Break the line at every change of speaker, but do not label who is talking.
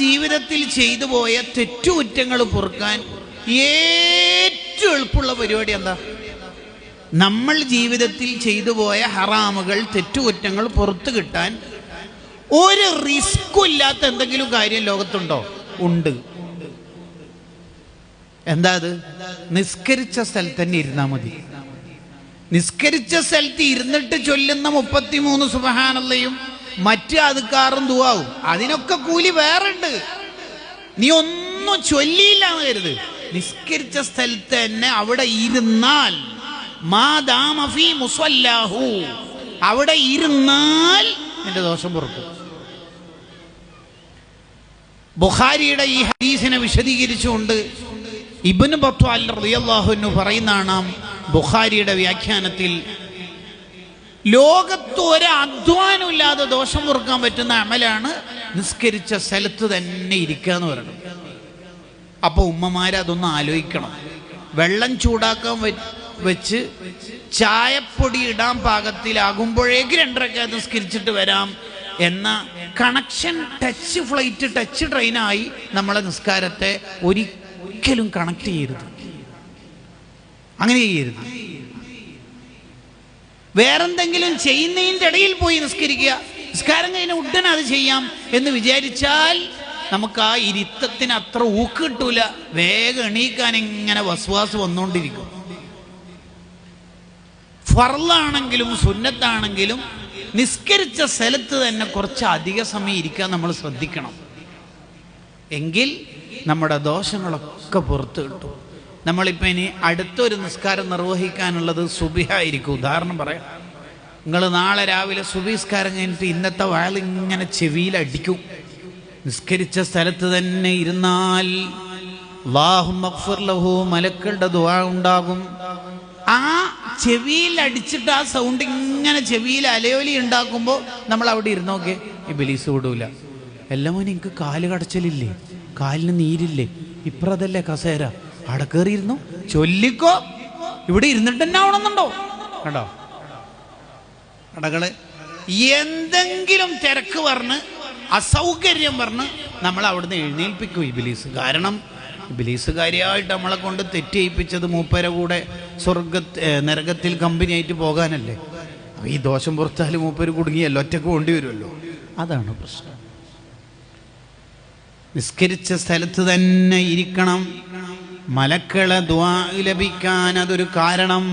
ജീവിതത്തിൽ ചെയ്തു പോയ തെറ്റുകുറ്റങ്ങൾ പൊറുക്കാൻ ഏറ്റവും എളുപ്പമുള്ള പരിപാടി എന്താ? നമ്മൾ ജീവിതത്തിൽ ചെയ്തു പോയ ഹറാമുകൾ, തെറ്റുകുറ്റങ്ങൾ പുറത്തു കിട്ടാൻ ഒരു റിസ്ക്കും ഇല്ലാത്ത എന്തെങ്കിലും കാര്യം ലോകത്തുണ്ടോ? ഉണ്ട്. എന്താ അത്? നിസ്കരിച്ച സ്ഥലത്ത് തന്നെ ഇരുന്നാൽ മതി. നിസ്കരിച്ച സ്ഥലത്ത് ഇരുന്നിട്ട് ചൊല്ലുന്ന 33 സുബ്ഹാനല്ലയും മറ്റ് അദ്കാറും ദുആവും, അതിനൊക്കെ കൂലി വേറുണ്ട്. നീ ഒന്നും ചൊല്ലിയില്ല എന്ന് കരുത്, നിസ്കരിച്ച സ്ഥലത്ത് തന്നെ അവിടെ ഇരുന്നാൽ, മാദാമ ഫീ മുസല്ലാഹു, അവിടെ ഇരുന്നാൽ നിന്റെ ദോഷം പൊറുക്കും. ബുഖാരിയുടെ ഈ ഹദീസിനെ വിശദീകരിച്ചുകൊണ്ട് ഇബ്നു ബത്വാൽ റളിയല്ലാഹു അൻഹു പറയുന്നതാണ് ബുഖാരിയുടെ വ്യാഖ്യാനത്തിൽ, ലോകത്ത് ഒരു അധ്വാനം ഇല്ലാതെ ദോഷം പൊറുക്കാൻ പറ്റുന്ന അമലാണ് നിസ്കരിച്ച സ്ഥലത്ത് തന്നെ ഇരിക്കുക എന്ന് പറയുന്നത്. അപ്പോൾ ഉമ്മമാരതൊന്ന് ആലോചിക്കണം. വെള്ളം ചൂടാക്കാൻ വെച്ച് ചായപ്പൊടി ഇടാൻ പാകത്തിലാകുമ്പോഴേക്ക് 2 റക്അത്ത് നിസ്കരിച്ചിട്ട് വരാം എന്ന കണക്ഷൻ, ടച്ച് ഫ്ലൈറ്റ്, ടച്ച് ട്രെയിനായി നമ്മളെ നിസ്കാരത്തെ ഒരിക്കലും കണക്ട് ചെയ്യരുത്. അങ്ങനെ ചെയ്യരുത്. വേറെന്തെങ്കിലും ചെയ്യുന്നതിൻ്റെ ഇടയിൽ പോയി നിസ്കരിക്കുക, നിസ്കാരം കഴിഞ്ഞ ഉടനെ അത് ചെയ്യാം എന്ന് വിചാരിച്ചാൽ നമുക്ക് ആ ഇരുത്തത്തിന് അത്ര ഊക്ക് കിട്ടൂല. വേഗം എണീക്കാൻ ഇങ്ങനെ വസ്വാസ് വന്നുകൊണ്ടിരിക്കും. ഫർളാണെങ്കിലും സുന്നത്താണെങ്കിലും നിസ്കരിച്ച സ്ഥലത്ത് തന്നെ കുറച്ച് അധിക സമയം ഇരിക്കാൻ നമ്മൾ ശ്രദ്ധിക്കണം. എങ്കിൽ നമ്മുടെ ദോഷങ്ങളൊക്കെ പുറത്തു കിട്ടും. നമ്മളിപ്പോൾ ഇനി അടുത്തൊരു നിസ്കാരം നിർവഹിക്കാനുള്ളത് സുബിഹായിരിക്കും. ഉദാഹരണം പറയാം, നിങ്ങൾ നാളെ രാവിലെ സുബഹി നിസ്കാരം കഴിഞ്ഞിട്ട് ഇന്നത്തെ വയൽ ഇങ്ങനെ ചെവിയിലടിക്കും. നിസ്കരിച്ച സ്ഥലത്ത് തന്നെ ഇരുന്നാൽ അല്ലാഹുമ്മ ഗ്ഫിർ ലഹു, മലക്കളുടെ ദുആ ഉണ്ടാകും. ആ ചെവിയിൽ അടിച്ചിട്ട് ആ സൗണ്ട് ഇങ്ങനെ ചെവിയിൽ അലയോലി ഉണ്ടാക്കുമ്പോൾ നമ്മൾ അവിടെ ഇരുന്നോക്കെ, ഇബ്ലീസ് വിടൂല. എല്ലാം എനിക്ക് കാല് കടച്ചലില്ലേ, കാലിന് നീരില്ലേ, ഇപ്പറതല്ലേ കസേര, അവിടെ കയറിയിരുന്നു ചൊല്ലിക്കോ, ഇവിടെ ഇരുന്നിട്ട് തന്നെ ആവണമെന്നുണ്ടോ? കണ്ടോ കടകള്, എന്തെങ്കിലും തിരക്ക് പറഞ്ഞ് അസൗകര്യം പറഞ്ഞ് നമ്മൾ അവിടുന്ന് എഴുന്നേൽപ്പിക്കും ഇബ്ലീസ്. കാരണം ഇബ്ലീസുകാരിയായിട്ട് നമ്മളെ കൊണ്ട് തെറ്റേൽപ്പിച്ചത് മൂപ്പരെ കൂടെ നരകത്തിൽ കമ്പനിയായിട്ട് പോകാനല്ലേ. ഈ ദോഷം പുറത്താൽ മൂപ്പര് കുടുങ്ങിയല്ലോ, ഒറ്റക്ക് കൊണ്ടി വരുമല്ലോ. അതാണ് പ്രശ്നം. നിസ്കരിച്ച സ്ഥലത്ത് തന്നെ ഇരിക്കണം. മലക്കളെ ദുആ ലഭിക്കാൻ അതൊരു കാരണം.